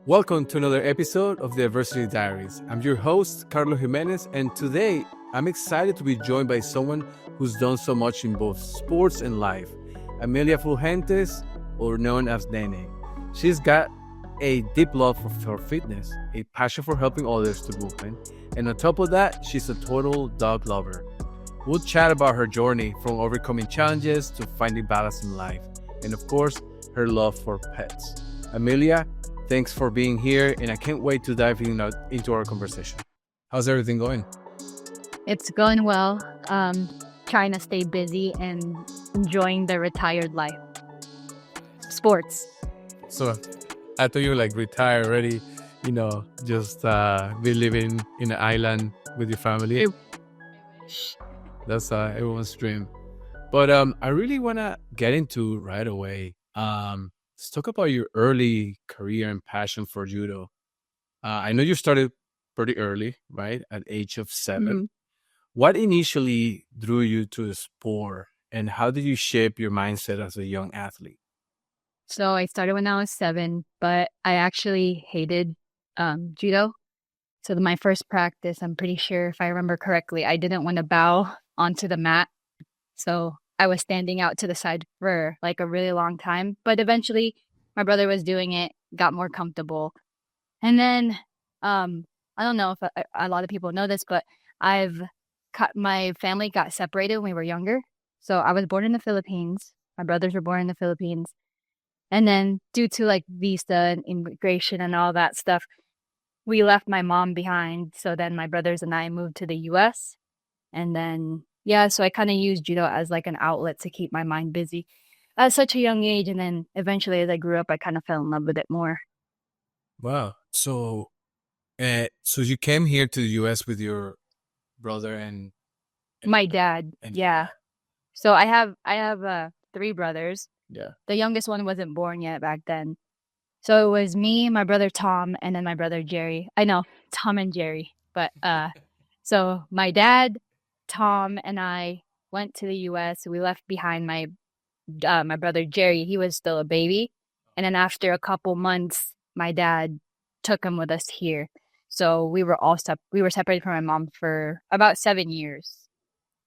Welcome to another episode of the Adversity Diaries. I'm your host, Carlos Jimenez, and today I'm excited to be joined by someone who's done so much in both sports and life, Amelia Fulgentes, or known as Nene. She's got a deep love for fitness, a passion for helping others through movement, and on top of that, she's a total dog lover. We'll chat about her journey from overcoming challenges to finding balance in life, and of course, her love for pets. Amelia, thanks for being here, and I can't wait to dive into our conversation. How's everything going? It's going well. Trying to stay busy and enjoying the retired life. Sports. So, I thought you were like retired already, just be living in an island with your family. That's everyone's dream. But I really want to get into right away. Let's talk about your early career and passion for judo. I know you started pretty early, right? At age of 7. Mhm. What initially drew you to the sport, and how did you shape your mindset as a young athlete? So I started when I was 7, but I actually hated judo. So my first practice, I'm pretty sure if I remember correctly, I didn't want to bow onto the mat. So I was standing out to the side for like a really long time. But eventually my brother was doing it, got more comfortable. And then I don't know if a lot of people know this, but my family got separated when we were younger. So I was born in the Philippines. My brothers were born in the Philippines. And then due to like visa and immigration and all that stuff, we left my mom behind. So then my brothers and I moved to the US. And then, so I kind of used judo as like an outlet to keep my mind busy at such a young age. And then eventually as I grew up, I kind of fell in love with it more. Wow. So you came here to the U.S. with your brother and My dad, and yeah. So I have 3 brothers. yeah. The youngest one wasn't born yet back then. So it was me, my brother Tom, and then my brother Jerry. I know, Tom and Jerry. But so my dad, Tom, and I went to the US. We left behind my brother Jerry. He was still a baby. And then after a couple months, my dad took him with us here. So we were separated from my mom for about 7 years.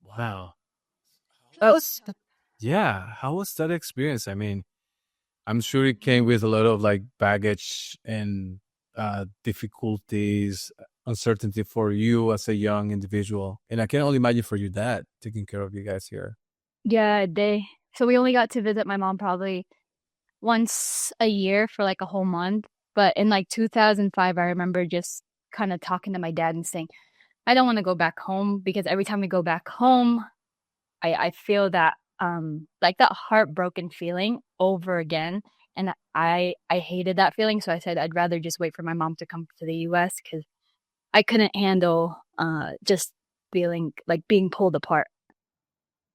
Wow. Oh, Yeah. How was that experience? I mean, I'm sure it came with a lot of like baggage and difficulties, uncertainty for you as a young individual. And I can only imagine for your dad taking care of you guys here. yeah, so we only got to visit my mom probably once a year for like a whole month. But in like 2005, I remember just kind of talking to my dad and saying, I don't want to go back home because every time we go back home, I feel that like that heartbroken feeling over again. And I hated that feeling. So I said, I'd rather just wait for my mom to come to the US because I couldn't handle just feeling like being pulled apart.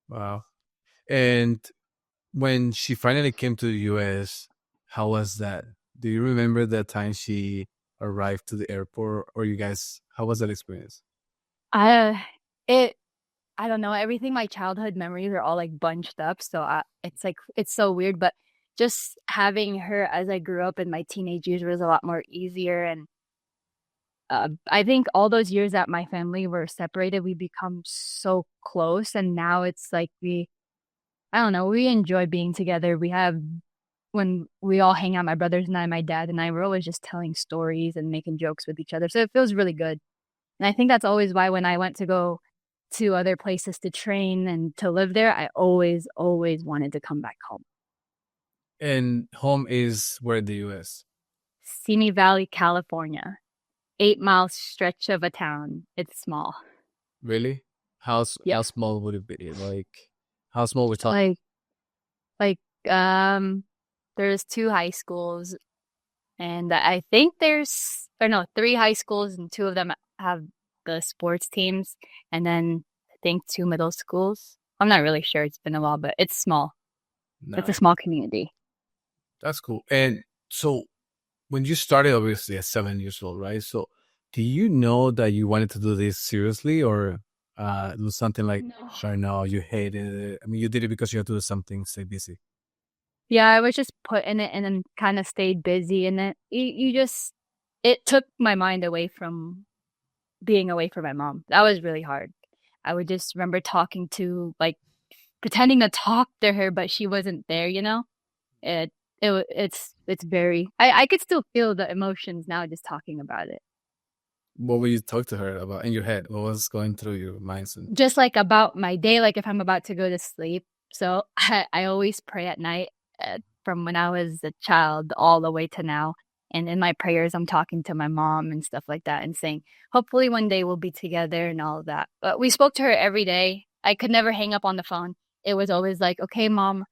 Wow. And when she finally came to the US, how was that? Do you remember that time she arrived to the airport, or you guys, how was that experience? I it I don't know. Everything, my childhood memories are all like bunched up. So it's like, it's so weird. But just having her as I grew up in my teenage years was a lot more easier. And I think all those years that my family were separated, we become so close. And now it's like I don't know, we enjoy being together. When we all hang out, my brothers and I, my dad and I, we're always just telling stories and making jokes with each other. So it feels really good. And I think that's always why when I went to go to other places to train and to live there, I always wanted to come back home. And home is where in the US? Simi Valley, California. 8-mile stretch of a town. It's small. Really? How Yeah. small would it be? Like, how small we're talking? Like there's 2 high schools, and I think 3 high schools, and 2 of them have the sports teams, and then I think 2 middle schools. I'm not really sure. It's been a while, but it's small. It's a Nice. small community. That's cool. And so when you started, obviously at 7 years old, right? So do you know that you wanted to do this seriously, or it was something like, No. sure, no, you hated it? I mean, you did it because you had to do something, stay busy. Yeah, I was just put in it and then kind of stayed busy in it. It took my mind away from being away from my mom. That was really hard. I would just remember talking to, like, pretending to talk to her, but she wasn't there, you know? It it's very I could still feel the emotions now just talking about it. What will you talk to her about in your head? What was going through your mind? Just like about my day, like if I'm about to go to sleep. So I always pray at night, from when I was a child all the way to now. And in my prayers, I'm talking to my mom and stuff like that and saying, hopefully one day we'll be together and all of that. But we spoke to her every day. I could never hang up on the phone. It was always like, okay, mom,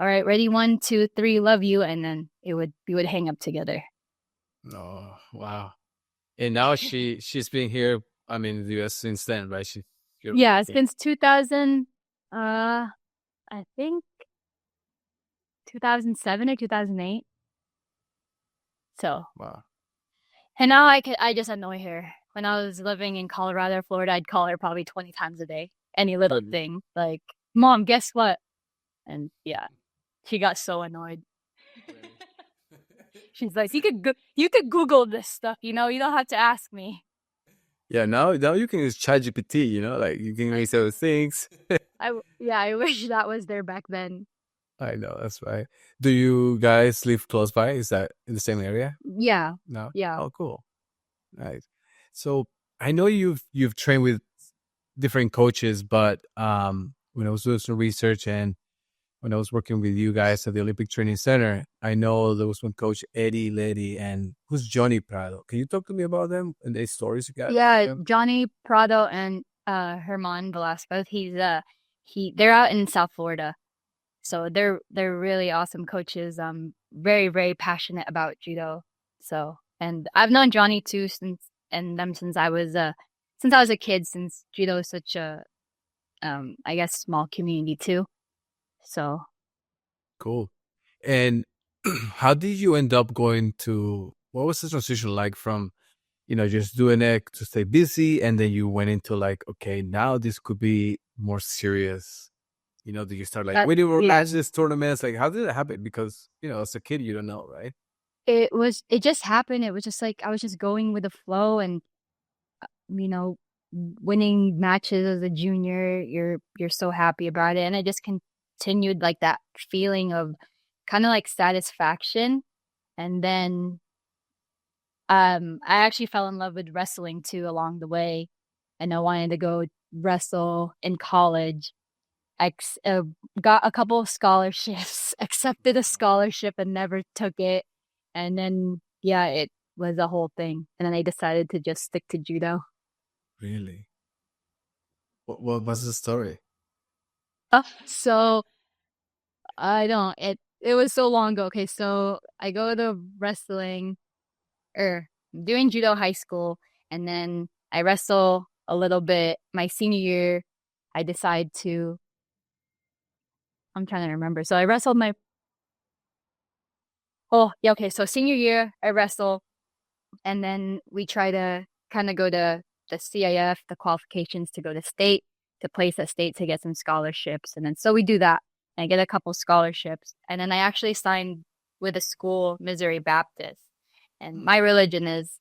all right, ready, 1, 2, 3, love you. And then we would hang up together. Oh, wow. And now she's been here, I mean, in the US since then, right? Yeah, since 2000, I think 2007 or 2008. So, Wow. and now I just annoy her. When I was living in Colorado or Florida, I'd call her probably 20 times a day. Any little thing, like, mom, guess what? And yeah, she got so annoyed. She's like, you could Google this stuff, you know, you don't have to ask me. Yeah, now you can use ChatGPT, you know, like you can make those things. I wish that was there back then. I know, that's right. Do you guys live close by? Is that in the same area? Yeah. No? Yeah. Oh, cool. Nice. So I know you've trained with different coaches, but when I was doing some research and when I was working with you guys at the Olympic Training Center, I know there was one coach, Eddie Letty, and who's Johnny Prado. Can you talk to me about them and the stories you got? Yeah, Johnny Prado and Herman Velasquez. They're out in South Florida. So they're really awesome coaches. Very, very passionate about judo. So, and I've known Johnny too since I was a kid, since judo is such a I guess small community too. So Cool. And how did you end up going to, what was the transition like from, just doing it to stay busy, and then you went into like, okay, now this could be more serious. Do you start like, when you were at this tournaments, like how did it happen? Because, as a kid, you don't know, right? it just happened. It was just like I was just going with the flow, and winning matches as a junior, you're so happy about it. And I just continued like that feeling of kind of like satisfaction. And then I actually fell in love with wrestling too along the way. And I wanted to go wrestle in college. I got a couple of scholarships, accepted a scholarship and never took it. And then, yeah, it was a whole thing. And then I decided to just stick to judo. Really? What was the story? So it was so long ago. Okay, so I go to wrestling, or doing judo high school, and then I wrestle a little bit. My senior year, I decide to, I'm trying to remember. So I wrestled okay. So senior year, I wrestle, and then we try to kind of go to the CIF, the qualifications to go to state, to place at state to get some scholarships. And then so we do that. I get a couple scholarships. And then I actually signed with a school, Missouri Baptist. And my religion is,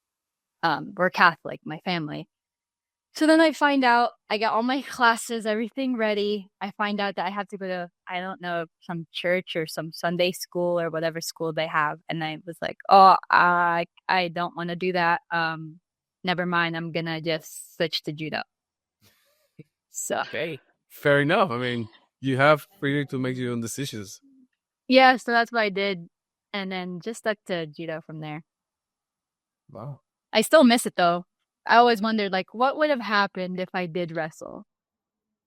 we're Catholic, my family. So then I find out, I got all my classes, everything ready. I find out that I have to go to, I don't know, some church or some Sunday school or whatever school they have. And I was like, oh, I don't want to do that. Never mind. I'm going to just switch to judo. So, okay, fair enough. I mean, you have freedom to make your own decisions. Yeah, so that's what I did. And then just stuck to judo from there. Wow. I still miss it though. I always wondered, like, what would have happened if I did wrestle?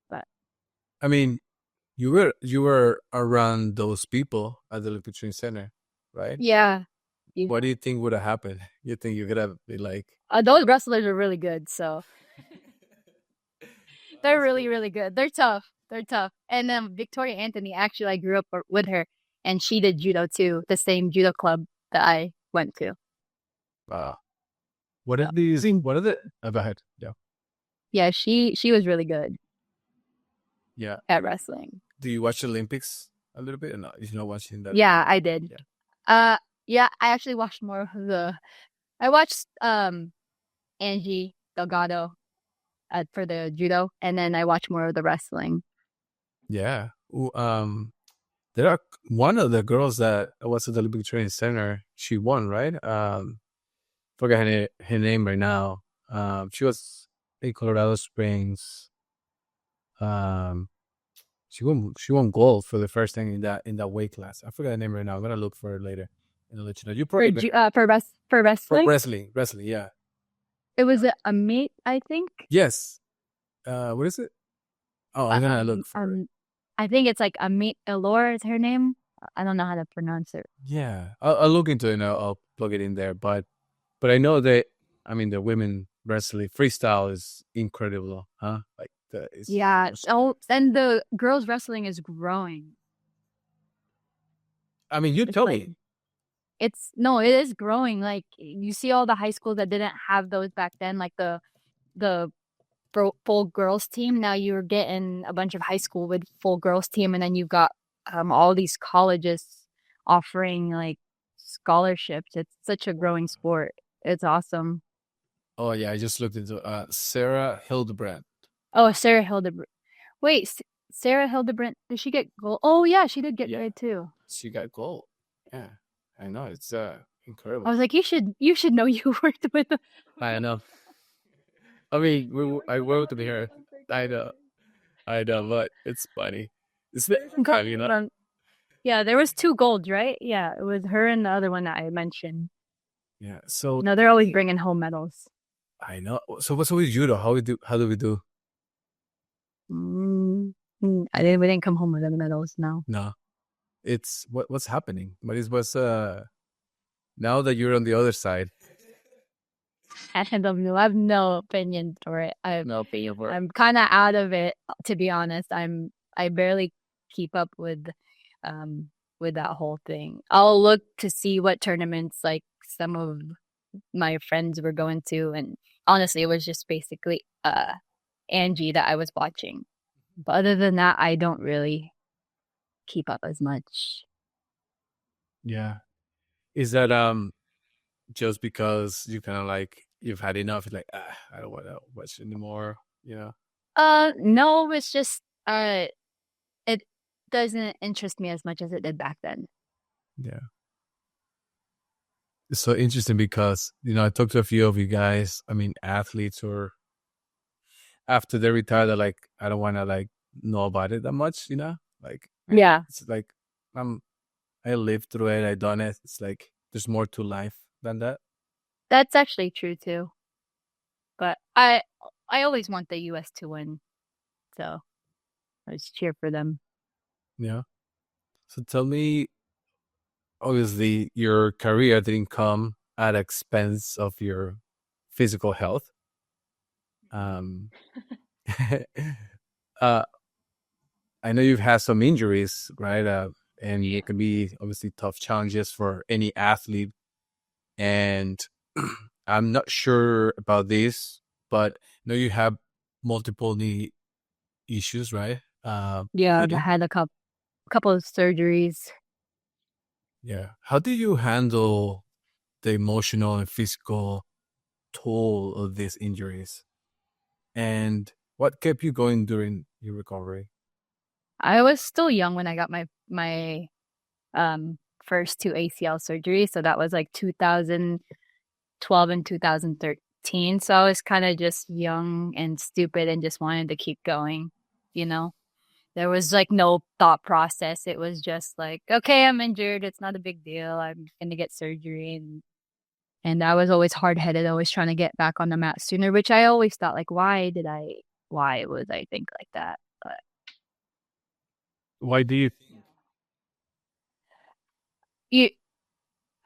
But I mean, you were around those people at the Olympic Training Center, right? Yeah. What do you think would have happened? You think you could have been like, those wrestlers are really good, so they're really, really good. They're tough. They're tough. And then Victoria Anthony, actually, I grew up with her, and she did judo too, the same judo club that I went to. Wow. What are these? What are the? Go ahead. Yeah. Yeah, she was really good. Yeah. At wrestling. Do you watch Olympics a little bit? No, you're not watching that. Yeah, I did. Yeah. Yeah, I actually watched more of I watched Angie Delgado for the judo, and then I watched more of the wrestling. Yeah. Ooh, there are one of the girls that was at the Olympic Training Center. She won, right? Forget her name right now. She was in Colorado Springs. Um, she won gold for the first thing in that weight class. I forgot the name right now. I'm gonna look for it later and I'll let you know. You For probably for wrestling, wrestling. Yeah. it was a meet, I think. Yes. What is it? Oh, I'm gonna look for it. I think it's like Amit Elor is her name. I don't know how to pronounce it. Yeah, I'll look into it and I'll plug it in there. But I know that I mean the women wrestling freestyle is incredible, huh? Like it's Yeah. Oh, and the girls wrestling is growing. I mean, you It's tell like me. it's no, it is growing. Like you see all the high schools that didn't have those back then, like the full girls team. Now you're getting a bunch of high school with full girls team, and then you've got all these colleges offering like scholarships. It's such a growing sport. It's awesome. Oh yeah, I just looked into Sarah Hildebrandt. Oh, Sarah Hildebrandt. Wait, Sarah Hildebrandt, did she get gold? Oh yeah, she did get Yeah, grade too. she got gold. Yeah, I know it's incredible. I was like, you should know you worked with them. I know. I mean, I worked with her. I know, but it's funny. It's the Go- you know. Yeah, there was 2 golds, right? Yeah, it was her and the other one that I mentioned. Yeah. So No, they're always bringing home medals. I know. So what's with judo? How we do? How do we do? Mm, we didn't come home with any medals. No. No, it's what's happening. But it was now that you're on the other side. I don't know. I have no opinion for it. No opinion for it. I'm kind of out of it, to be honest. I barely keep up with that whole thing. I'll look to see what tournaments like some of my friends were going to, and honestly, it was just basically Angie that I was watching. But other than that, I don't really keep up as much. Yeah. Is that just because you kind of like you've had enough? It's like I don't want to watch anymore. You know. No, it's just it doesn't interest me as much as it did back then. Yeah. It's so interesting because I talked to a few of you guys. I mean, athletes or after they retire, they're like, I don't want to like know about it that much. Like Yeah, it's like I lived through it. I done it. It's like there's more to life than that. that's actually true too. But I always want the US to win. So I just cheer for them. Yeah. So tell me, obviously, your career didn't come at expense of your physical health. Um, uh, I know you've had some injuries, right? And it can be obviously tough challenges for any athlete. And I'm not sure about this, but I know you have multiple knee issues, right? Yeah, I had a couple of surgeries. Yeah. How do you handle the emotional and physical toll of these injuries? And what kept you going during your recovery? I was still young when I got my first 2 ACL surgeries, so that was like 2012 and 2013. So I was kind of just young and stupid and just wanted to keep going, you know. There was like no thought process. It was just like, okay, I'm injured. It's not a big deal. I'm going to get surgery. And I was always hard headed, always trying to get back on the mat sooner, which I always thought, like, why was I think like that? But Why do you? you,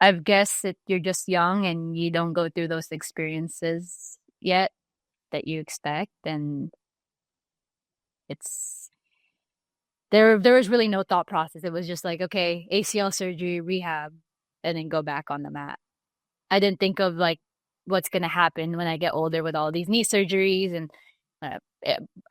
I've guessed that you're just young and you don't go through those experiences yet that you expect. And it's, there was really no thought process. It was just like, okay, ACL surgery, rehab, and then go back on the mat. I didn't think of like what's going to happen when I get older with all these knee surgeries and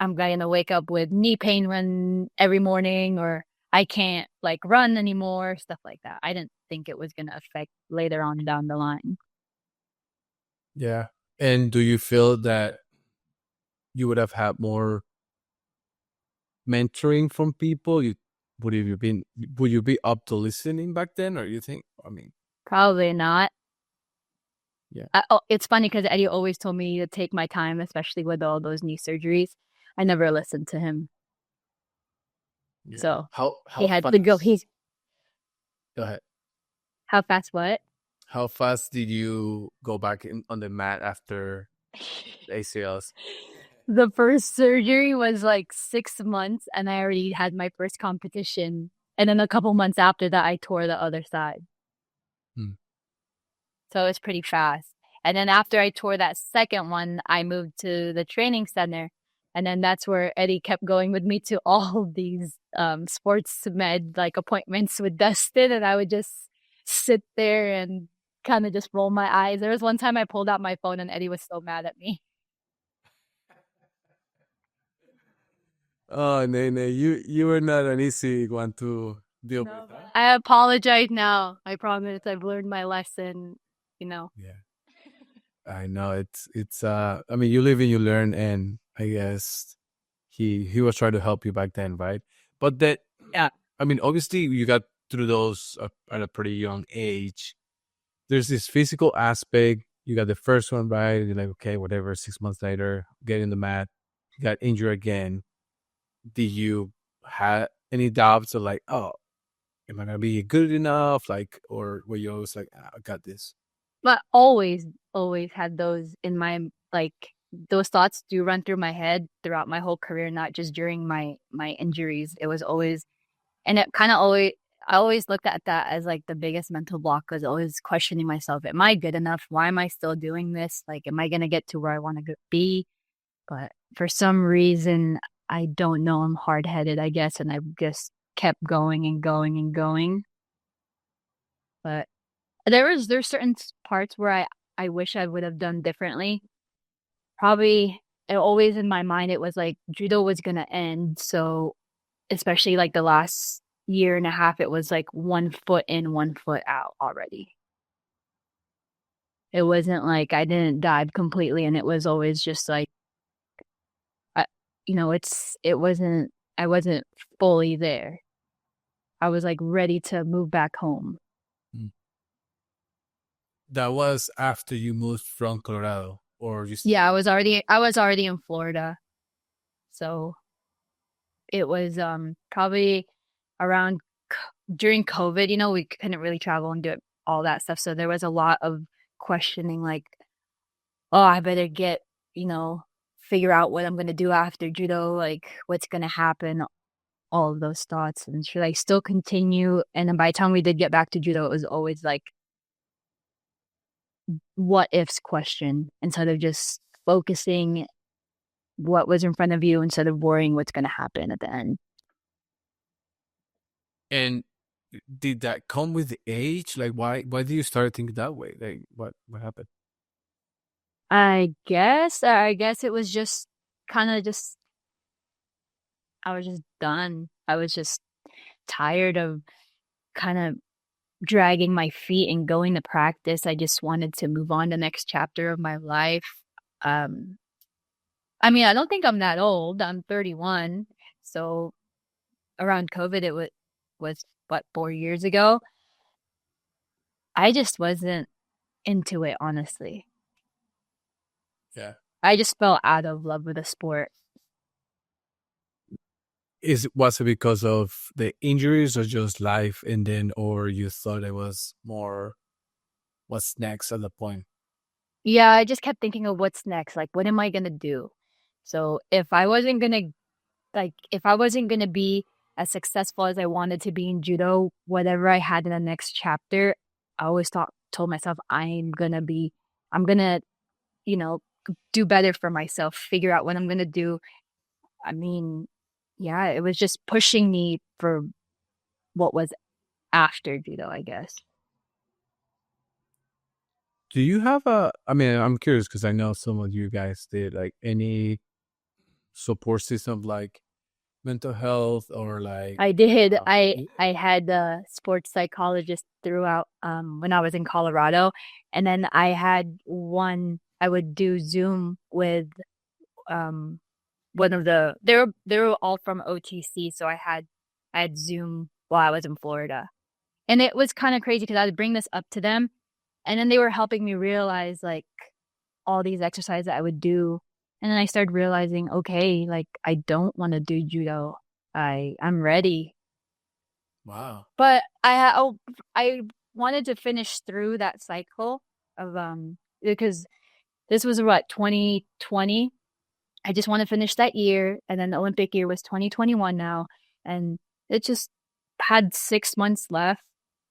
I'm going to wake up with knee pain every morning, or I can't like run anymore, stuff like that. I didn't think it was going to affect later on down the line. Yeah. And do you feel that you would have had more mentoring from people? Would you be up to listening back then, or you think? I mean, Probably not. yeah, It's funny because Eddie always told me to take my time, especially with all those knee surgeries. I never listened to him. yeah. So How he had to go. fast? He's Go ahead. how fast what? How fast did you go back on the mat after the ACLs? The first surgery was like 6 months, and I already had my first competition. And then a couple months after that, I tore the other side. Hmm. So it was pretty fast. And then after I tore that second one, I moved to the training center. And then that's where Eddie kept going with me to all these sports med like appointments with Dustin. And I would just sit there and kind of just roll my eyes. There was one time I pulled out my phone and Eddie was so mad at me. Oh, Nene, you were not an easy one to deal with, huh? I apologize now. I promise I've learned my lesson, you know. Yeah, I know it's. I mean, you live and you learn, and I guess he was trying to help you back then, right? But that, yeah, I mean, obviously you got through those at a pretty young age. There's this physical aspect. You got the first one right. You're like, okay, whatever. 6 months later, get in the mat, you got injured again. Did you have any doubts of like, oh, am I gonna be good enough? Like, or were you always like, "Ah, I got this? But always had those in my like those thoughts do run through my head throughout my whole career, not just during my injuries. It was always and it kind of always I always looked at that as like the biggest mental block was always questioning myself. Am I good enough? Why am I still doing this? Like, am I going to get to where I want to be? But for some reason, I don't know. I'm hard headed, I guess. And I've just kept going and going and going. But there's certain parts where I wish I would have done differently. Probably always in my mind, it was like judo was going to end. So especially like the last year and a half, it was like 1 foot in, 1 foot out already. It wasn't like I didn't dive completely, and it was always just like, I, I wasn't fully there. I was like ready to move back home. Mm. That was after you moved from Colorado, or you Yeah, still? I was already in Florida, so it was probably around during COVID. We couldn't really travel and do it, all that stuff, so there was a lot of questioning, like, oh, I better get, you know, figure out what I'm going to do after judo, like what's going to happen, all of those thoughts. And should I still continue? And then by the time we did get back to judo, it was always like, what ifs question instead of just focusing what was in front of you instead of worrying what's going to happen at the end. And did that come with age? Like, why did you start thinking that way? Like, what happened? I guess it was just kind of just, I was just done. I was just tired of kind of dragging my feet and going to practice. I just wanted to move on to the next chapter of my life. Um, I mean, I don't think I'm that old. I'm 31. So around COVID, was what, 4 years ago. I just wasn't into it, honestly. Yeah. I just fell out of love with the sport. Was it because of the injuries or just life, and then, or you thought it was more what's next at the point? Yeah, I just kept thinking of what's next. Like, what am I gonna do? So if I wasn't gonna be as successful as I wanted to be in judo, whatever I had in the next chapter, I always told myself I'm gonna, you know, do better for myself, figure out what I'm gonna do. I mean, yeah, it was just pushing me for what was after judo, I guess. Do you have a? I mean, I'm curious because I know some of you guys did like any support system, like mental health or like I did. y- I had a sports psychologist throughout when I was in Colorado, and then I had one. I would do Zoom with um one of they were all from OTC, so I had Zoom while I was in Florida, and it was kind of crazy because I would bring this up to them, and then they were helping me realize like all these exercises that I would do, and then I started realizing, okay, like I don't want to do judo. I'm ready. wow. But I wanted to finish through that cycle of because this was what 2020. I just want to finish that year, and then the Olympic year was 2021 now, and it just had 6 months left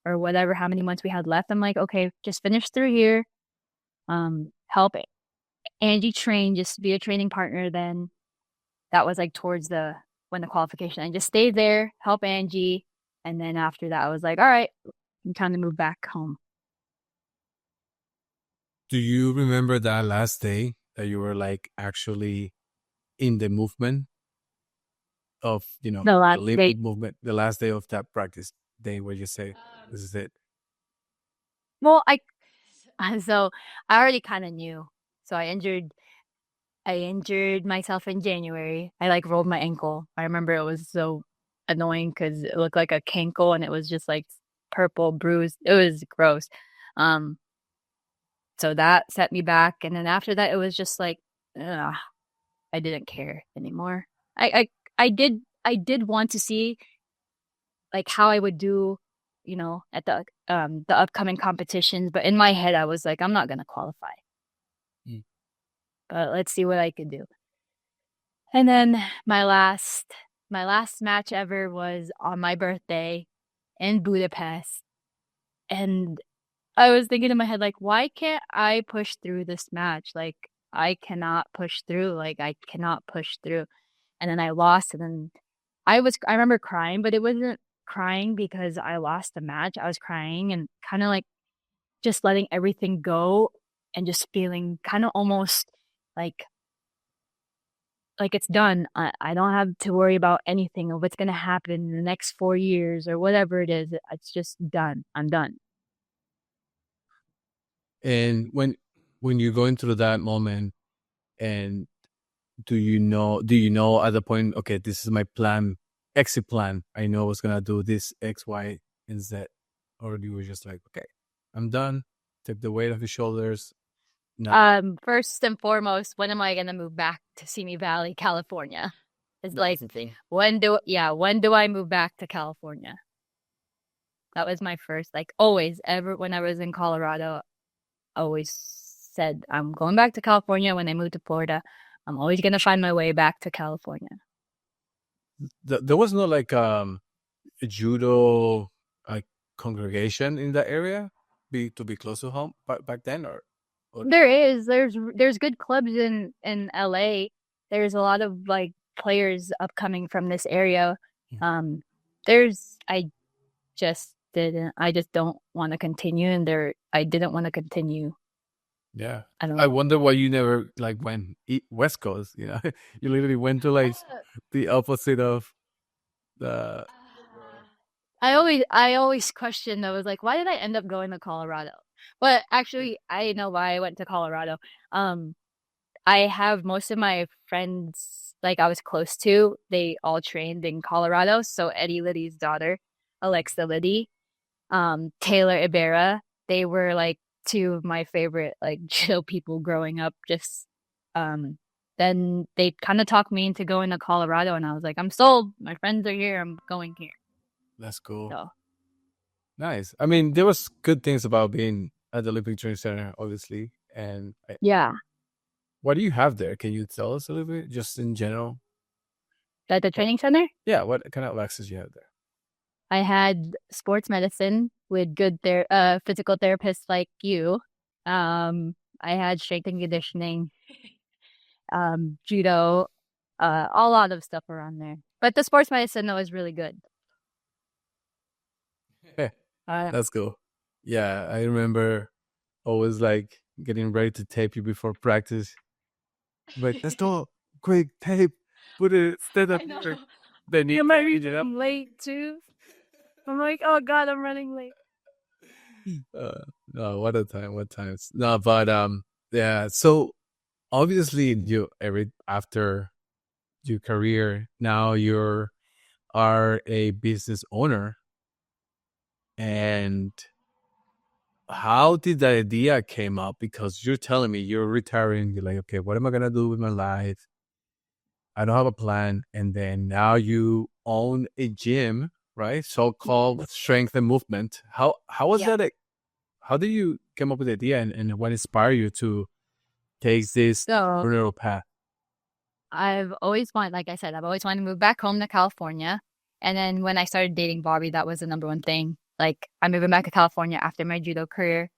or whatever, how many months we had left. I'm like, okay, just finish through here. Help Angie train, just be a training partner. Then that was like towards the when the qualification. I just stayed there, help Angie, and then after that, I was like, all right, I'm time to move back home. Do you remember that last day that you were like actually in the movement of, The the last day. Olympic movement, the last day of that practice day where you say, this is it? Well, so I already kind of knew. So I injured myself in January. I like rolled my ankle. I remember it was so annoying because it looked like a cankle and it was just like purple bruised. It was gross. Um, so that set me back. And then after that, it was just like, ugh, I didn't care anymore. I did want to see like how I would do, at the upcoming competitions. But in my head, I was like, I'm not gonna qualify. Mm. But let's see what I could do. And then my last match ever was on my birthday in Budapest. And I was thinking in my head, like, why can't I push through this match? Like, I cannot push through. Like, I cannot push through. And then I lost. And then I remember crying, but it wasn't crying because I lost the match. I was crying and kind of like just letting everything go and just feeling kind of almost like it's done. I don't have to worry about anything of what's going to happen in the next 4 years or whatever it is. It's just done. I'm done. And when you're going through that moment, and do you know at the point, okay, this is my plan, exit plan. I know I was gonna do this X, Y, and Z. Or you were just like, okay, I'm done. Take the weight off your shoulders. Not First and foremost, when am I going to move back to Simi Valley, California? It's like, the thing. when do I move back to California? That was my first, like, always, ever, when I was in Colorado, I always said, I'm going back to California. When I moved to Florida, I'm always going to find my way back to California. There was no like a judo like congregation in that area to be close to home back then, or There's good clubs in LA. There's a lot of like players upcoming from this area. Yeah. There's I just don't want to continue, and I didn't want to continue. Yeah. I don't I know. wonder why you never like went West Coast, you literally went to like the opposite of the I always questioned. I was like, why did I end up going to Colorado? But actually, I know why I went to Colorado. Um, I have most of my friends, like I was close to, they all trained in Colorado. So Eddie Liddy's daughter, Alexa Liddy, Taylor Ibarra, they were like two of my favorite like chill people growing up. Just um, then they kind of talked me into going to Colorado, and I was like, I'm sold. My friends are here. I'm going here. That's cool. So Nice. I mean, there was good things about being at the Olympic Training Center, obviously. And yeah, what do you have there? Can you tell us a little bit, just in general? at the What, training center, yeah, what kind of access you have there? I had sports medicine with good physical therapists like you. I had strength and conditioning, judo, a lot of stuff around there. But the sports medicine though is really good. Uh, That's cool. Yeah, I remember always like getting ready to tape you before practice. But let's go, quick tape, put it, stand up I know. here. Then you Am I eat it up. reaching late too? I'm like, oh God, I'm running late. No, what a time, what times. No, but yeah. So obviously, you every after your career, now you're are a business owner, and how did that idea came up? Because you're telling me you're retiring. You're like, okay, what am I gonna do with my life? I don't have a plan. And then now you own a gym, right? So called strength and movement. How was Yeah. that? How did you come up with the idea, and what inspired you to take this So entrepreneurial path? I've always wanted, like I said, I've always wanted to move back home to California. And then when I started dating Bobby, that was the number one thing. Like, I'm moving back to California after my judo career.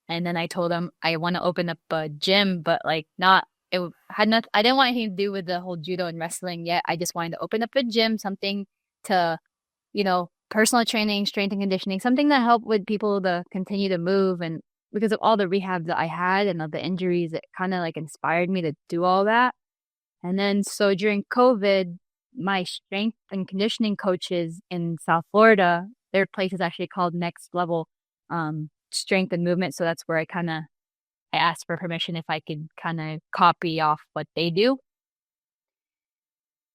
And then I told him I want to open up a gym, but like not, had not, I didn't want anything to do with the whole judo and wrestling yet. I just wanted to open up a gym, something to, personal training, strength and conditioning, something that helped with people to continue to move. And because of all the rehab that I had and of the injuries, it kind of like inspired me to do all that. And then so during COVID, my strength and conditioning coaches in South Florida, their place is actually called Next Level Strength and Movement. So that's where I asked for permission if I could kind of copy off what they do.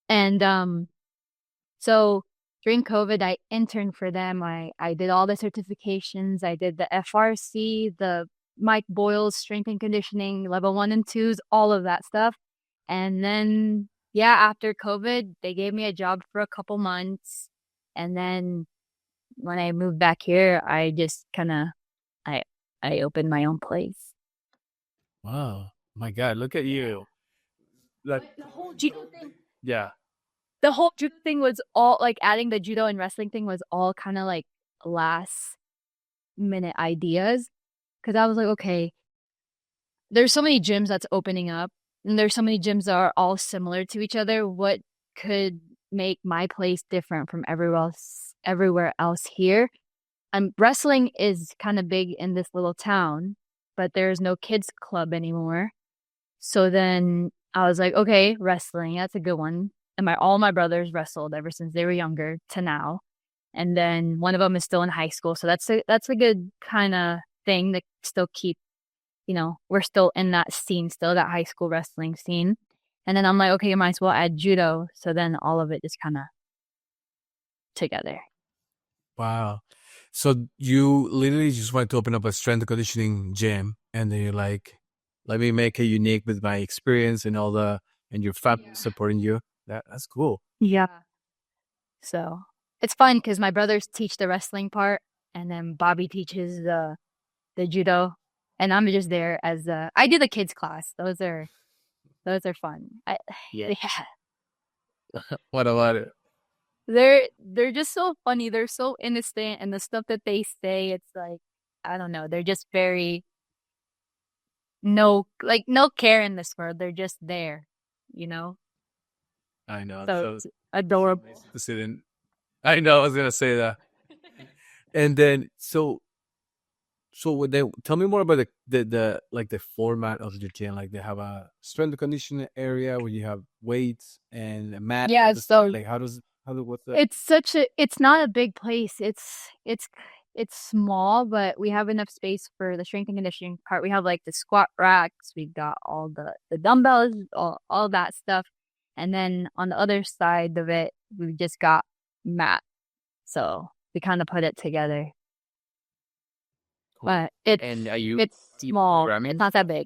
And so during COVID, I interned for them. I did all the certifications. I did the FRC, the Mike Boyle's strength and conditioning, level 1 and 2s, all of that stuff. And then, yeah, after COVID, they gave me a job for a couple months. And then when I moved back here, I just I opened my own place. Wow, my God, look at you! Like, But the whole judo thing, yeah, the whole judo thing was all like adding the judo and wrestling thing was all kind of like last minute ideas. Cause I was like, okay, there's so many gyms that's opening up and there's so many gyms that are all similar to each other. What could make my place different from everywhere else here? Wrestling is kind of big in this little town, but there's no kids club anymore. So then I was like, okay, wrestling, that's a good one. And all my brothers wrestled ever since they were younger to now. And then one of them is still in high school. So that's a good kind of thing to still keep, we're still in that scene, still that high school wrestling scene. And then I'm like, okay, you might as well add judo. So then all of it is kind of together. wow. So you literally just wanted to open up a strength and conditioning gym, and then you're like, let me make it unique with my experience and all and your family supporting you. That's cool. Yeah. So it's fun because my brothers teach the wrestling part, and then Bobby teaches the judo, and I'm just there as I do the kids class. Those are fun. Yeah. Yeah, What about it? they're just so funny. They're so innocent, and the stuff that they say, it's like I don't know. They're just very no care in this world. They're just there, you know. I know. So So it's adorable. to sit in. I know. I was gonna say that. And then so would they tell me more about the like the format of the gym? Like they have a strength and conditioning area where you have weights and a mat. Yeah, so Like what's that? it's not a big place. It's small, but we have enough space for the strength and conditioning part. We have like the squat racks, we've got all the dumbbells, all that stuff. And then on the other side of it, we've just got mat. So we kind of put it together. Cool. But And are you it's small. programming? It's not that big.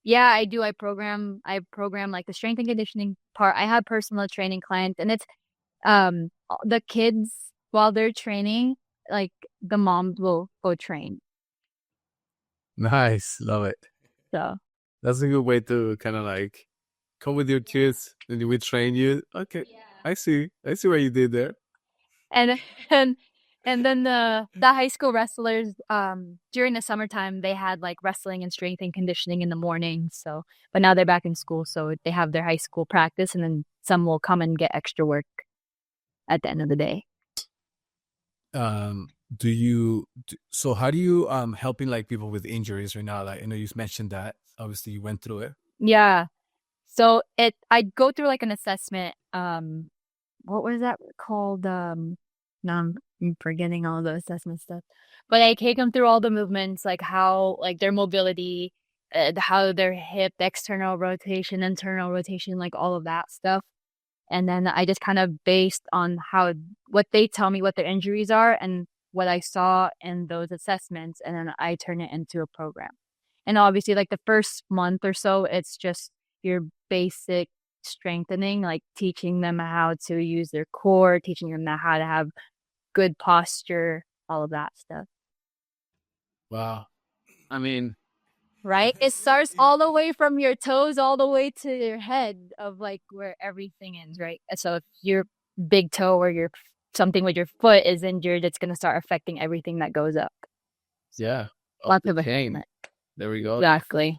Yeah, I do. I program like the strength and conditioning part. I have personal training clients, and it's the kids while they're training, like the moms will go train. Nice, love it. So That's a good way to kind of like come with your kids and we train you. Okay, I see. I see what you did there. and and and then the high school wrestlers during the summertime they had like wrestling and strength and conditioning in the morning. So but now they're back in school, so they have their high school practice, and then some will come and get extra work at the end of the day. So how do you helping like people with injuries right now? Like I know you mentioned that obviously you went through it. Yeah. So I go through like an assessment what was that called? Now I'm forgetting all the assessment stuff. But I take them through all the movements, like how, like their mobility, how their hip, external rotation, internal rotation, like all of that stuff. And then I just kind of based on what they tell me what their injuries are and what I saw in those assessments, and then I turn it into a program. And obviously, like the first month or so, it's just your basic strengthening, like teaching them how to use their core, teaching them how to have good posture, all of that stuff. Wow. I mean, Right? It starts all the way from your toes all the way to your head of like where everything ends, right? And so if your big toe or your something with your foot is injured, it's gonna start affecting everything that goes up. yeah. Lots The of chain. it. There we go. Exactly.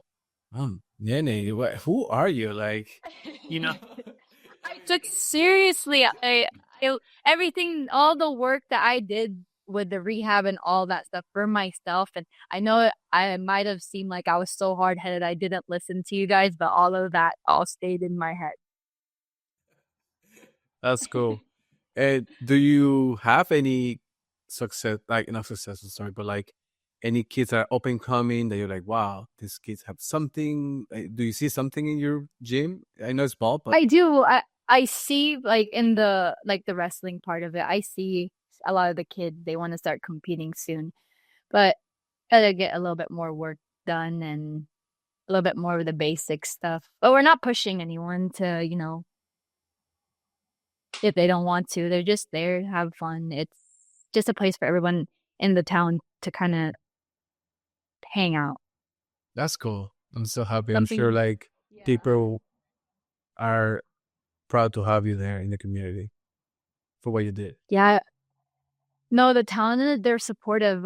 Nene, who are you? Like, you know? I took seriously. I everything, all the work that I did with the rehab and all that stuff for myself. And I know I might have seemed like I was so hard headed. I didn't listen to you guys, but all of that all stayed in my head. That's cool. And do you have any success, like not successful, sorry, but like any kids that are up and coming that you're like, wow, these kids have something? Do you see something in your gym? I know it's small, but I do. I see like in the wrestling part of it. I see a lot of the kids, they want to start competing soon, but gotta get a little bit more work done and a little bit more of the basic stuff. But we're not pushing anyone to, if they don't want to. They're just there to have fun. It's just a place for everyone in the town to kind of hang out. that's cool. I'm so happy. I'm sure Something. like people are proud to have you there in the community for what you did. Yeah. No, the town, they're supportive.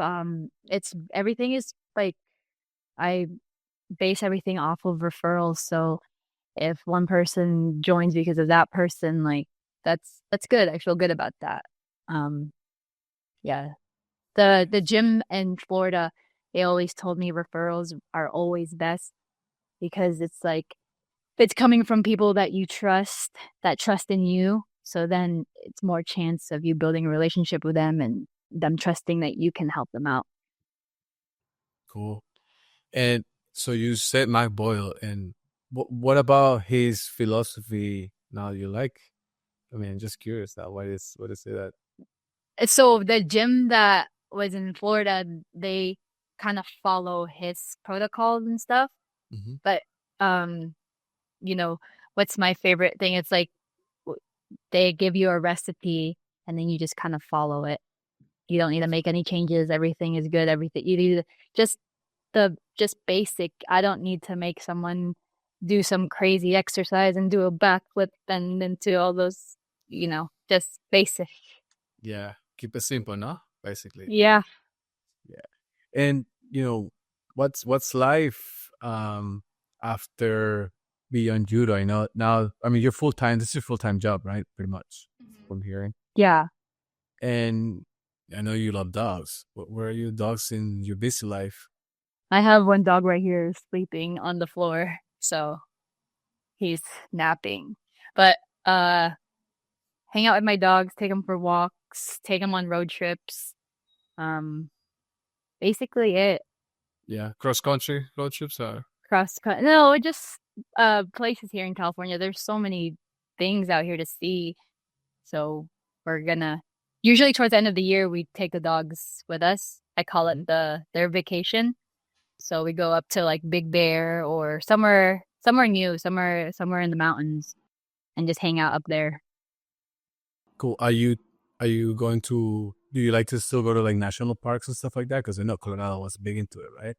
It's everything is like I base everything off of referrals. So if one person joins because of that person, like that's good. I feel good about that. Um, yeah. The gym in Florida, they always told me referrals are always best because it's like it's coming from people that you trust, that trust in you. So then it's more chance of you building a relationship with them and them trusting that you can help them out. Cool. And so you said Mike Boyle, and what about his philosophy? Now you like? I mean, just curious now. What is it that? So the gym that was in Florida, they kind of follow his protocols and stuff. Mm-hmm. But um, you know, what's my favorite thing? It's like they give you a recipe and then you just kind of follow it. You don't need to make any changes. Everything is good. Everything you need just just basic. I don't need to make someone do some crazy exercise and do a backflip and into all those, just basic. Yeah, keep it simple, no? Basically. Yeah. Yeah. And what's life after beyond judo? I know now. I mean, you're full time. This is your full time job, right? Pretty much. From hearing. Yeah. And I know you love dogs. Where are your dogs in your busy life? I have one dog right here sleeping on the floor, so he's napping. But hang out with my dogs, take them for walks, take them on road trips. Um, basically it. Yeah, cross country road trips are. No, just places here in California. There's so many things out here to see. So we're gonna usually towards the end of the year we take the dogs with us. I call it their vacation. So we go up to like Big Bear or somewhere new, somewhere in the mountains and just hang out up there. Cool. Are you going to? Do you like to still go to like national parks and stuff like that? Because I know Colorado was big into it, right?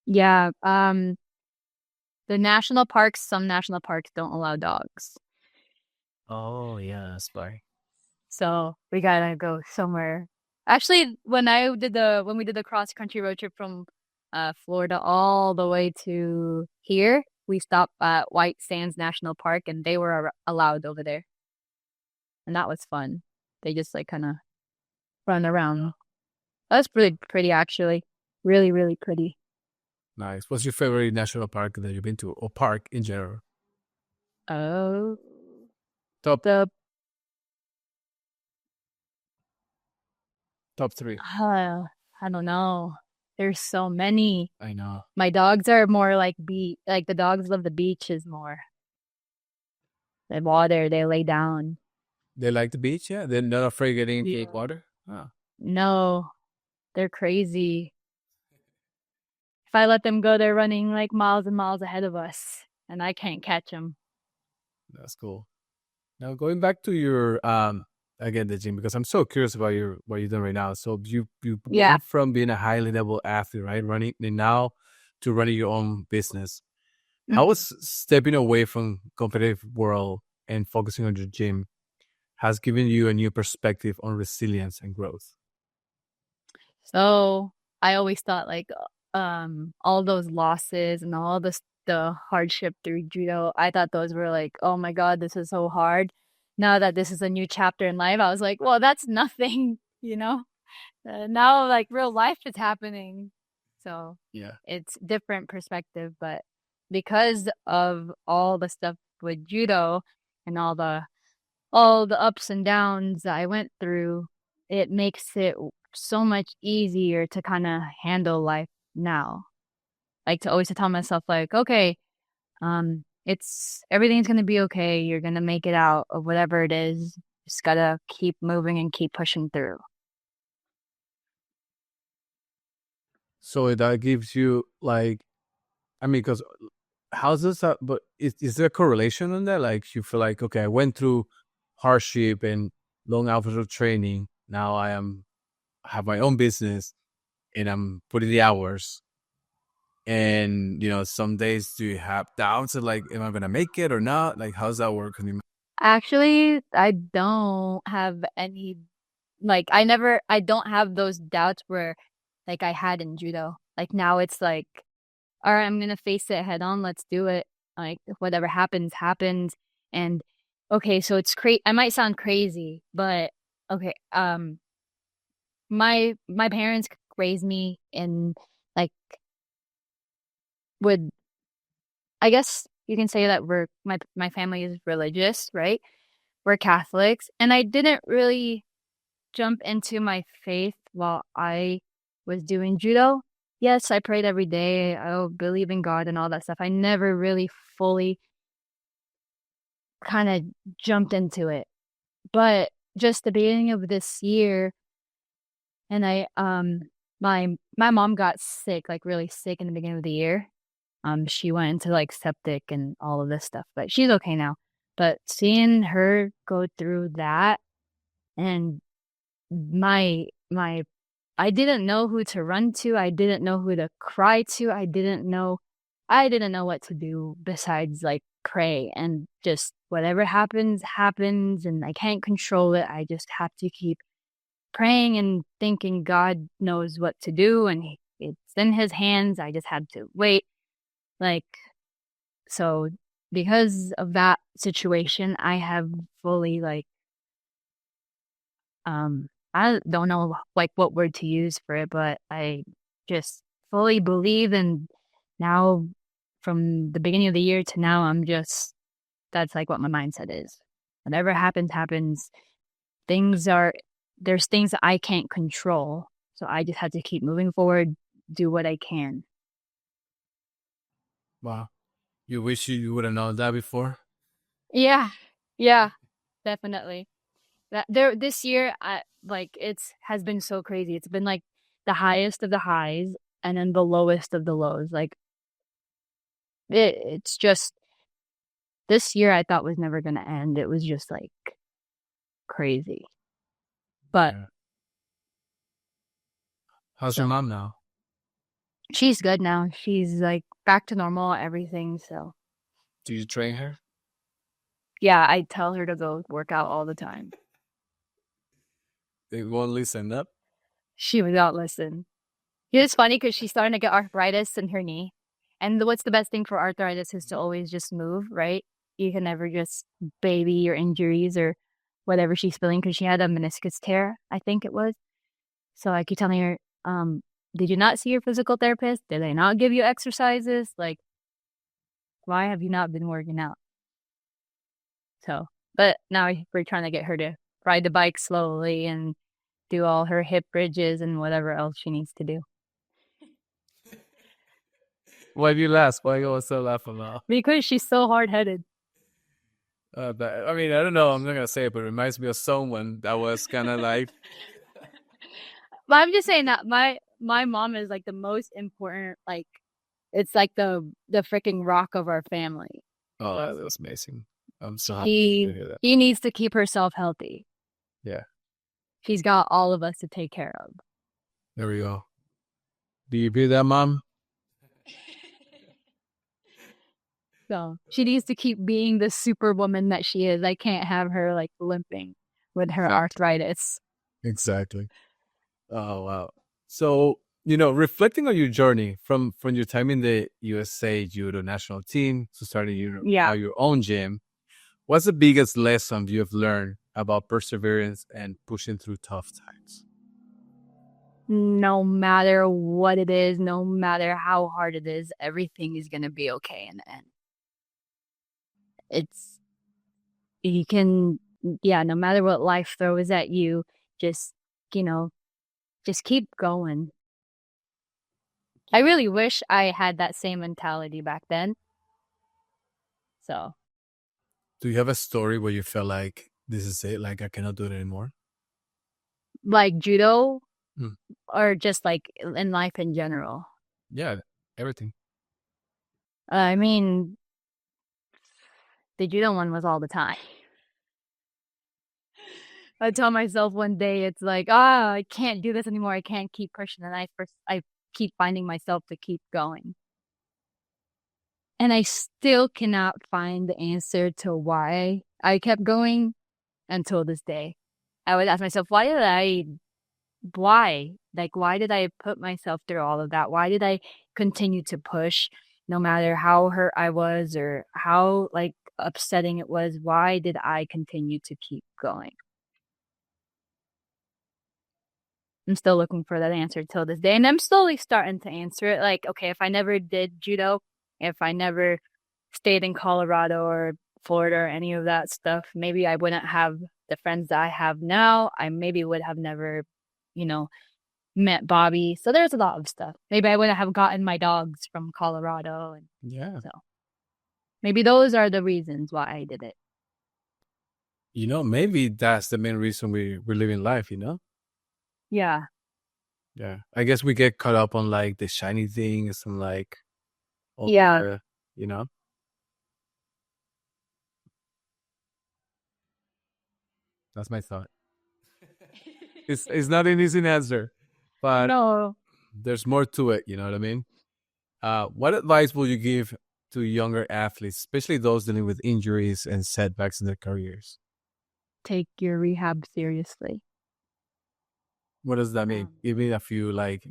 Yeah. The national parks, some national parks don't allow dogs. Oh yeah, that's why. So we gotta go somewhere. Actually, when we did the cross country road trip from Florida all the way to here, we stopped at White Sands National Park and they were allowed over there. And that was fun. They just like kind of run around. That was really pretty actually. Really, really pretty. Nice. What's your favorite national park that you've been to, or park in general? Oh, Top the Top three. I don't know. There's so many. I know. My dogs are more like like the dogs love the beaches more. The water, they lay down. They like the beach, yeah? They're not afraid getting into the Yeah. water? Oh, No, they're crazy. If I let them go, they're running like miles and miles ahead of us, and I can't catch them. that's cool. Now going back to your again the gym, because I'm so curious about your what you're doing right now. So you Yeah. went from being a highly level athlete, right? Running and now to running your own business. How was stepping away from competitive world and focusing on your gym has given you a new perspective on resilience and growth? So I always thought like all those losses and all the hardship through judo, I thought those were like, oh my God, this is so hard. Now that this is a new chapter in life, I was like, well, that's nothing, you know? Now like real life is happening. So Yeah. it's different perspective, but because of all the stuff with judo and all the ups and downs that I went through, it makes it so much easier to kind of handle life now. Like to always to tell myself like, okay, it's everything's gonna be okay. You're gonna make it out of whatever it is. Just gotta keep moving and keep pushing through. So that gives you like, I mean, because how's this? But is there a correlation on that? Like you feel like, okay, I went through hardship and long hours of training. Now have my own business and I'm putting the hours. And some days do you have doubts of like, am I gonna make it or not? Like, how's that work? Actually, I don't have any like I don't have those doubts where like I had in judo. Like now it's like, all right, I'm gonna face it head on. Let's do it. Like whatever happens, happens. And okay, so it's I might sound crazy, but okay, my parents raised me in like would I guess you can say that my family is religious, right? We're Catholics, and I didn't really jump into my faith while I was doing judo. Yes, I prayed every day. I believe in God and all that stuff. I never really fully kind of jumped into it. But just the beginning of this year, and my mom got sick, like really sick in the beginning of the year. She went into like septic and all of this stuff, but she's okay now. But seeing her go through that and my I didn't know who to run to. I didn't know who to cry to. I didn't know what to do besides like pray and just whatever happens, happens and I can't control it. I just have to keep praying and thinking God knows what to do and it's in his hands. I just had to wait. Like, so because of that situation, I have fully like, I don't know like what word to use for it, but I just fully believe and now from the beginning of the year to now, that's like what my mindset is. Whatever happens, happens. Things are, there's things that I can't control. So I just have to keep moving forward, do what I can. Wow. You wish you would have known that before? Yeah. Yeah, definitely. This year, I like has been so crazy. It's been like the highest of the highs and then the lowest of the lows. Like it's just this year I thought was never gonna end. It was just like crazy. But Yeah. How's your so mom now? she's good now. She's like back to normal, everything. So Do you train her? yeah, I tell her to go work out all the time. They won't listen up. She would not listen. It's funny because she's starting to get arthritis in her knee. And what's the best thing for arthritis is to always just move, right? You can never just baby your injuries or whatever she's feeling because she had a meniscus tear, I think it was. So I keep telling her, did you not see your physical therapist? Did they not give you exercises? Like, why have you not been working out? So, but now we're trying to get her to ride the bike slowly and do all her hip bridges and whatever else she needs to do. Why do you laugh? Why you so laughing now? Because she's so hard-headed. I mean, I don't know. I'm not gonna say it, but it reminds me of someone that was kind of like. But I'm just saying that my mom is like the most important, like it's like the freaking rock of our family. Oh, that was amazing. I'm so happy to hear that. She needs to keep herself healthy. Yeah, She's got all of us to take care of. there we go. Do you hear that, Mom? So she needs to keep being the superwoman that she is. I can't have her like limping with her arthritis. Exactly. Oh, wow. So, reflecting on your journey from your time in the USA Judo national team to starting your own gym, what's the biggest lesson you have learned about perseverance and pushing through tough times? No matter what it is, no matter how hard it is, everything is going to be okay in the end. No matter what life throws at you, just keep going. I really wish I had that same mentality back then. So. Do you have a story where you felt like this is it, like I cannot do it anymore? Like judo or just like in life in general? Yeah, everything. I mean, the judo one was all the time. I tell myself one day, it's like, I can't do this anymore. I can't keep pushing. And I keep finding myself to keep going. And I still cannot find the answer to why I kept going until this day. I would ask myself, why? Like, why did I put myself through all of that? Why did I continue to push no matter how hurt I was or how like upsetting it was? Why did I continue to keep going? I'm still looking for that answer till this day. And I'm slowly starting to answer it. Like, okay, if I never did judo, if I never stayed in Colorado or Florida or any of that stuff, maybe I wouldn't have the friends that I have now. I maybe would have never, met Bobby. So there's a lot of stuff. Maybe I wouldn't have gotten my dogs from Colorado. And yeah. So maybe those are the reasons why I did it. Maybe that's the main reason we're living life, Yeah. Yeah. I guess we get caught up on like the shiny things and like, Yeah. That's my thought. It's not an easy answer, but no, there's more to it. You know what I mean? What advice will you give to younger athletes, especially those dealing with injuries and setbacks in their careers? Take your rehab seriously. What does that mean? Give me a few like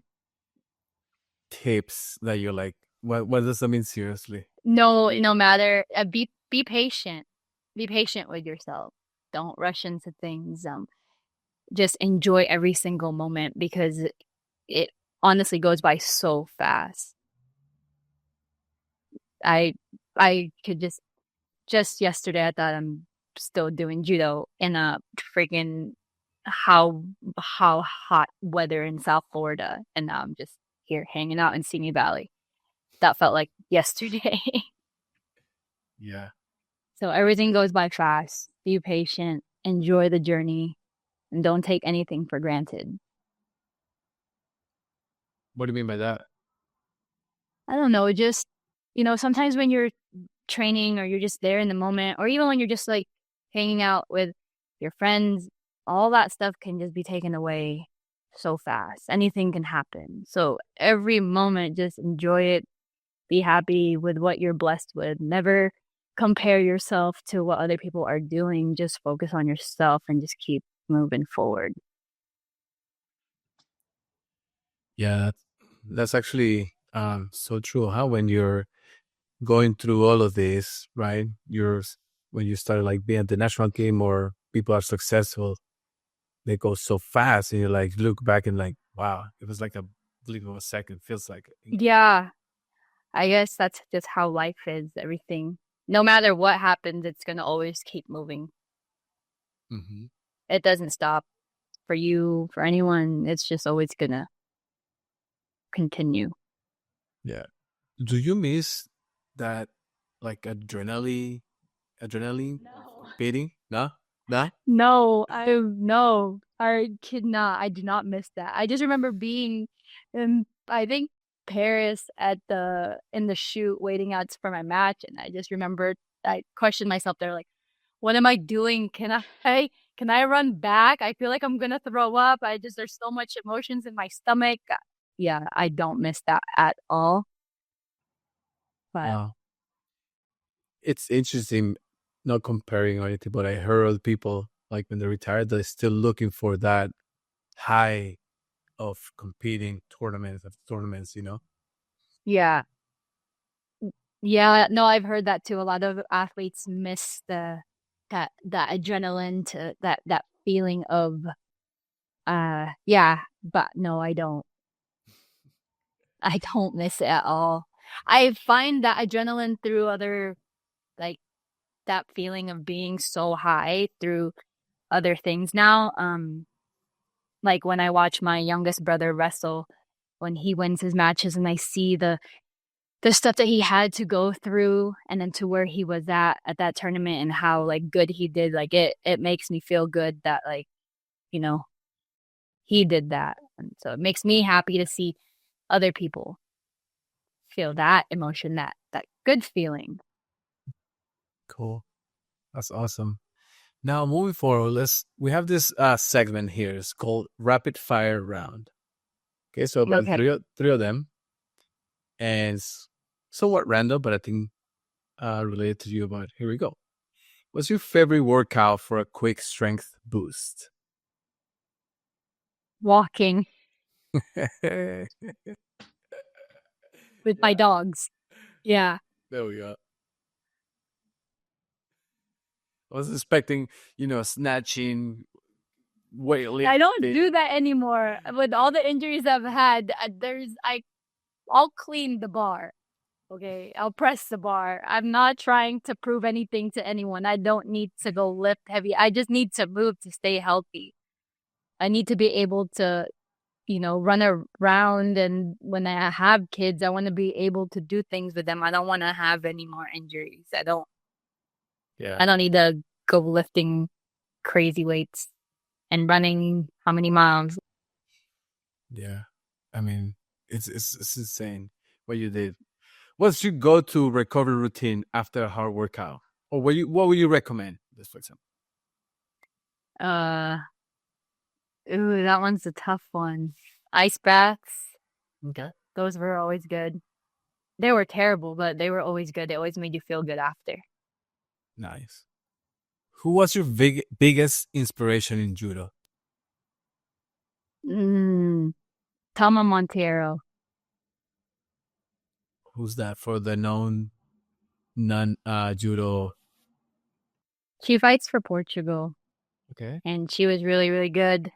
tips that you're like. What does that mean seriously? No matter. Be patient. Be patient with yourself. Don't rush into things. Just enjoy every single moment because it honestly goes by so fast. I could just yesterday I thought I'm still doing judo in a freaking how hot weather in South Florida, and now I'm just here hanging out in Simi Valley. That felt like yesterday. Yeah. So everything goes by fast. Be patient, enjoy the journey, and don't take anything for granted. What do you mean by that? I don't know, just, sometimes when you're training or you're just there in the moment, or even when you're just like hanging out with your friends, all that stuff can just be taken away so fast. Anything can happen. So every moment, just enjoy it. Be happy with what you're blessed with. Never compare yourself to what other people are doing. Just focus on yourself and just keep moving forward. Yeah, that's actually so true. How when you're going through all of this, right? When you start like being at the national game or people are successful, they go so fast, and you like look back and like, wow, it was like a blink of a second. Feels like Yeah, I guess that's just how life is. Everything, no matter what happens, it's gonna always keep moving. Mm-hmm. It doesn't stop. for you, for anyone, it's just always gonna continue. Yeah. Do you miss that like adrenaline beating? No? No? No, I kid not. I do not miss that. I just remember being in, I think, Paris in the shoot waiting out for my match, and I just remember I questioned myself there, like, what am I doing? Can I run back? I feel like I'm gonna throw up. There's so much emotions in my stomach. Yeah, I don't miss that at all. But Wow. It's interesting, not comparing or anything, but I heard other people like when they retired, they're still looking for that high of competing tournaments, you know? yeah, yeah, no, I've heard that too. A lot of athletes miss that adrenaline to that feeling of yeah, but no, I don't. I don't miss it at all. I find that adrenaline through other like that feeling of being so high through other things now. Like when I watch my youngest brother wrestle when he wins his matches and I see the stuff that he had to go through and then to where he was at that tournament and how like good he did, like it makes me feel good that like, you know, he did that. And so it makes me happy to see other people feel that emotion, that good feeling. Cool. That's awesome. Now moving forward, we have this segment here. It's called Rapid Fire Round. Okay, so about Okay. three of them, and it's somewhat random, but I think related to you. But here we go. What's your favorite workout for a quick strength boost? Walking Yeah, with my dogs. Yeah. there we go. I was expecting, snatching, weightlifting. I don't do that anymore. With all the injuries I've had, I'll clean the bar. Okay, I'll press the bar. I'm not trying to prove anything to anyone. I don't need to go lift heavy. I just need to move to stay healthy. I need to be able to, run around. And when I have kids, I want to be able to do things with them. I don't want to have any more injuries. Yeah, I don't need to go lifting crazy weights and running how many miles. yeah. I mean, it's insane what you did. What's your go-to recovery routine after a hard workout? Or what would you recommend? This, for example. Uh, Ooh, that one's a tough one. Ice baths, Okay. those were always good. They were terrible, but they were always good. They always made you feel good after. Nice. Who was your biggest inspiration in judo? Tama Montero. Who's that for the known non judo? She fights for Portugal, Okay. and she was really, really good.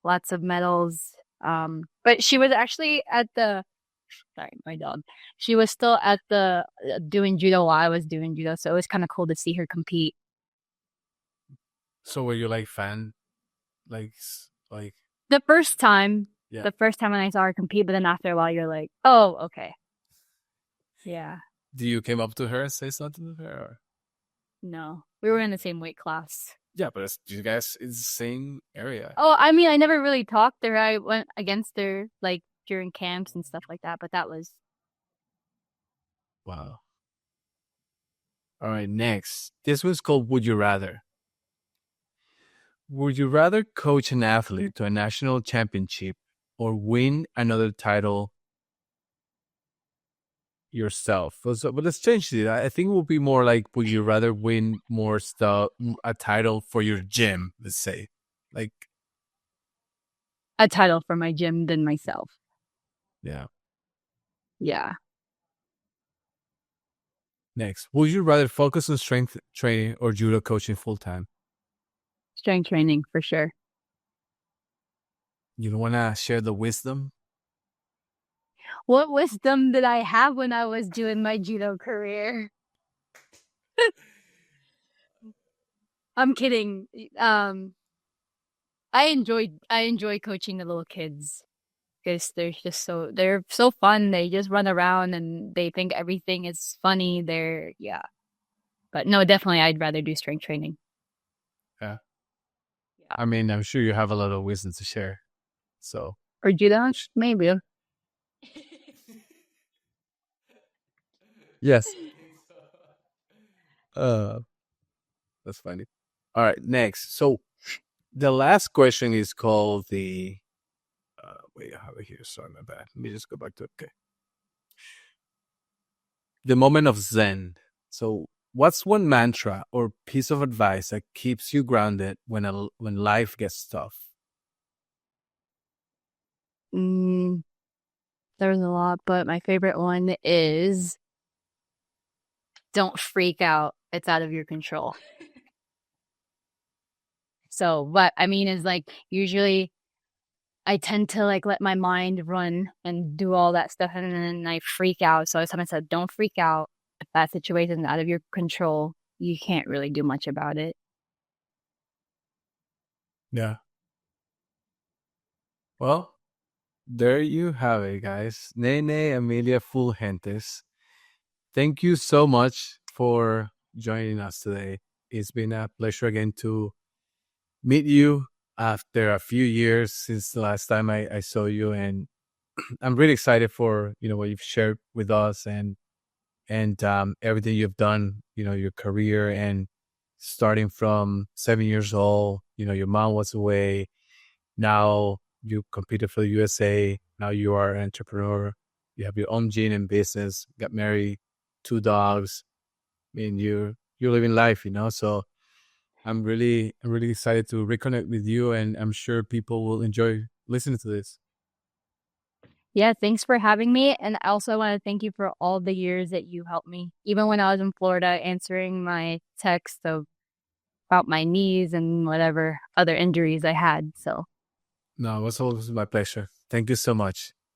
Lots of medals. But she was actually sorry, my dog. She was still at the doing judo while I was doing judo, so it was kind of cool to see her compete. So were you like fan, like The first time, yeah? the first time when I saw her compete, but then after a while, you're like, oh, okay. Yeah. Do you came up to her and say something to her? Or? No, we were in the same weight class. Yeah, but you guys in the same area. Oh, I mean, I never really talked to her. I went against her like during camps and stuff like that, but that was Wow. All right, next. This one's called Would You Rather. Would you rather coach an athlete to a national championship or win another title yourself? So, but let's change it. I think it will be more like, would you rather win more stuff, a title for your gym, let's say? Like, a title for my gym than myself. yeah. Yeah. Next, would you rather focus on strength training or judo coaching full time? Strength training for sure. You don't want to share the wisdom? What wisdom did I have when I was doing my judo career? I'm kidding. I enjoy coaching the little kids because they're so fun. They just run around and they think everything is funny. Yeah. But no, definitely I'd rather do strength training. Yeah. Yeah. I mean, I'm sure you have a lot of wisdom to share. So Or judo, maybe. yes. Uh, that's funny. All right, next. So the last question is called the. Wait, I have it here. Sorry, my bad. Let me just go back to it. Okay. The moment of Zen. So, what's one mantra or piece of advice that keeps you grounded when life gets tough? There's a lot, but my favorite one is don't freak out. It's out of your control. So what I mean is like usually I tend to like let my mind run and do all that stuff and then I freak out. So someone said, don't freak out. If that situation is out of your control, you can't really do much about it. Yeah. Well, there you have it, guys. Nene Amelia Fulgentes. Thank you so much for joining us today. It's been a pleasure again to meet you after a few years since the last time I saw you, and I'm really excited for what you've shared with us and everything you've done. Your career and starting from 7 years old. Your mom was away. Now you competed for the USA. Now you are an entrepreneur. You have your own gym and business. Got married, 2 dogs. I mean, you're living life. So I'm really excited to reconnect with you, and I'm sure people will enjoy listening to this. Yeah, thanks for having me. And I also want to thank you for all the years that you helped me. Even when I was in Florida answering my texts about my knees and whatever other injuries I had. So No, it was always my pleasure. Thank you so much.